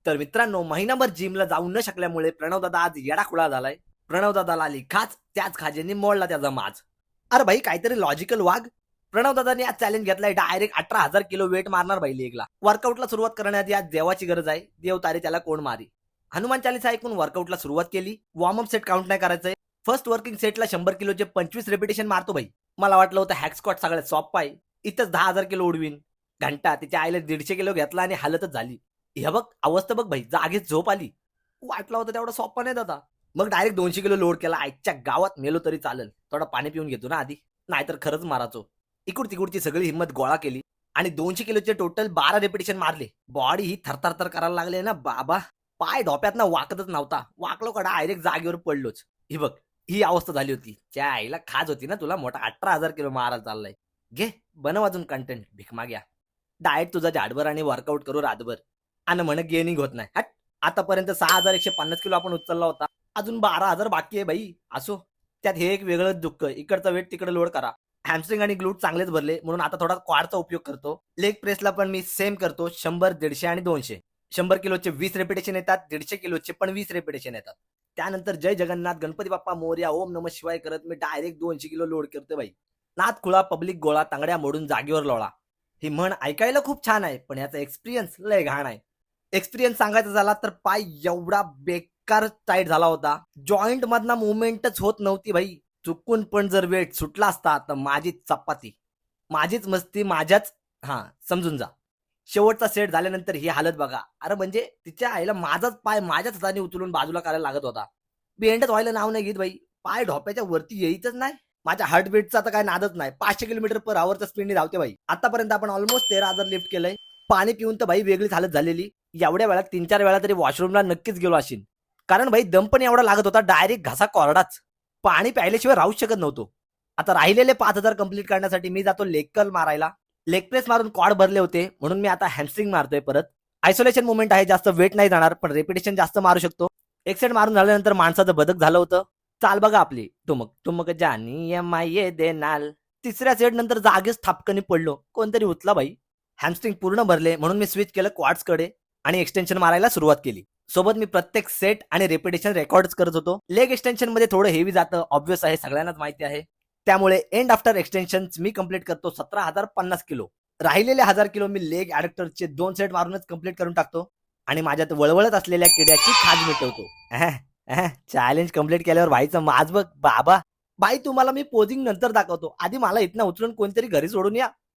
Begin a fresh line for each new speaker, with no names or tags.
तर मित्रांनो, महिनाभर जिमला जाऊ न शकल्यामुळे प्रणव दादा आज येडाखुळा झालाय. प्रणव दादाला आली खाज, त्याच खाजेने मोडला त्याचा माज. अरे भाई, काहीतरी लॉजिकल वाग. प्रणव दादाने आज चॅलेंज घेतलाय, डायरेक्ट 18,000 किलो वेट मारणार भाई लेगला. वर्कआउटला सुरुवात करण्याआधी आज देवाची गरज आहे. देव तारे त्याला कोण मारी. हनुमान चालीसा ऐकून वर्कआउटला सुरुवात केली. वॉर्मअप सेट काउंट नाही करायचंय. फर्स्ट वर्किंग सेटला 100 किलोचे 25 रेपिटेशन मारतो भाई. मला वाटलं होतं हॅक स्क्वॉट सगळ्यात सॉफ्ट आहे, इथंच 10,000 किलो उडवीन. घंटा तिच्या आईला 150 किलो घेतला आणि हालतच झाली. हे बघ अवस्था बघ भाई, जागीच झोप आली. वाटला होता तेवढा सोपा नाही दादा. मग डायरेक्ट 200 किलो लोड केला. आईच्या गावात मेलो तरी चालेल, थोडा पाणी पिऊन घेतो ना आधी, नाहीतर खरंच मारायचो. इकडून तिकडची सगळी हिंमत गोळा केली आणि 200 किलोचे टोटल 12 रेपिटेशन मारले. बॉडी ही थरथर करायला लागले ना बाबा. पाय धोप्यात ना वाकतच नव्हता. वाकलो का डायरेक्ट जागेवर पडलोच. ही बघ, ही अवस्था झाली होती. त्या आईला खाज होती ना तुला, मोठा 18,000 किलो मारायला चाललाय. घे बनव अजून कंटेंट, भीक माग्या. डाएट तुझा झाडभर आणि वर्कआउट करू रातभर आणि म्हण गेनिंग होत नाही. हट. आतापर्यंत 6,150 किलो आपण उचलला होता, अजून 12,000 बाकी आहे भाई. असो, त्यात हे एक वेगळंच दुःख, इकडचा वेट तिकडे लोड करा. हॅमस्ट्रिंग आणि ग्लूट चांगलेच भरले म्हणून आता थोडा क्वाडचा उपयोग करतो. लेग प्रेसला पण मी सेम करतो. 100, 150 आणि 200. 100 किलोचे 20 रेपिटेशन येतात, 150 किलोचे पण 20 रेपिटेशन येतात. त्यानंतर जय जगन्नाथ, गणपती बाप्पा मोरया, ओम नमः शिवाय करत मी डायरेक्ट 200 किलो लोड करते भाई. नाथ खुळा, पब्लिक गोळा, तांगड्या मोडून जागेवर लोळा. ही म्हण ऐकायला खूप छान आहे, पण याचा एक्सपिरियन्स लय घाण आहे. एक्सपिरियन्स सांगायचा झाला तर पाय एवढा बेकार टाईट झाला होता, जॉईंट मधना मुवमेंटच होत नव्हती भाई. चुकून पण जर वेट सुटला असता तर माझी चपाती, माझीच मस्ती, माझ्याच. समजून जा. शेवटचा सेट झाल्यानंतर ही हालत बघा. अरे म्हणजे तिच्या आईला माझाच पाय माझ्याच हाताने उचलून बाजूला करायला लागत होता. बेंडच व्हायला नाव नाही घेत भाई. पाय ढोप्याच्या वरती येईतच नाही. माझ्या हार्टबीटचा तर काय नादच नाही. 500 किलोमीटर पर आवरच्या स्पीडने धावते भाई. आतापर्यंत आपण ऑलमोस्ट 13,000 लिफ्ट केलंय. पाणी पिऊन तर भाई वेगळीच हालत झालेली. एवढ्या वेळात 3-4 वेळा तरी वॉशरूमला नक्कीच गेलो असेल, कारण भाई दम पण एवढा लागत होता, डायरेक्ट घासा कोरडाच. पाणी प्यायल्याशिवाय राहूच शकत नव्हतो. आता राहिलेले 5,000 कंप्लीट करण्यासाठी मी जातो लेग कर्ल मारायला. लेग प्रेस मारून क्वाड भरले होते म्हणून मी आता हॅमस्ट्रिंग मारतोय परत. आयसोलेशन मुवमेंट आहे, जास्त वेट नाही जाणार, पण रेपिटेशन जास्त मारू शकतो. एक सेट मारून झाल्यानंतर माणसाचं बदक झालं होतं. चाल बघा आपली, तुमक तुमक जानी ये दे नाल. तिसऱ्या सेट नंतर जागेच थापकनी पडलो. कोणतरी उचला भाई. हॅमस्ट्रिंग पूर्ण भरले म्हणून मी स्विच केलं क्वाड्स कडे आणि एक्सटेन्शन मारायला सुरुवात केली. सोबत मी प्रत्येक सेट आणि रेपिटेशन रेकॉर्डच करत होतो. लेग एक्सटेन्शन मध्ये थोडं हेवी जातं, ऑब्व्हियस आहे, सगळ्यांनाच माहिती आहे. त्यामुळे एंड आफ्टर एक्सटेन्शन मी कंप्लीट करतो 17,050 किलो. राहिलेले 1000 किलो मी लेग ॲडक्टरचे 2 सेट मारूनच कंप्लीट करून टाकतो आणि माझ्यात वळवळत असलेल्या किड्याची खाज मिटवतो. चॅलेंज कंप्लीट केल्यावर भाईचं माज बघ बाबा. भाई तुम्हाला मी पोजिंग नंतर दाखवतो, आधी मला इथनं उचलून कोणतरी घरी सोडून या.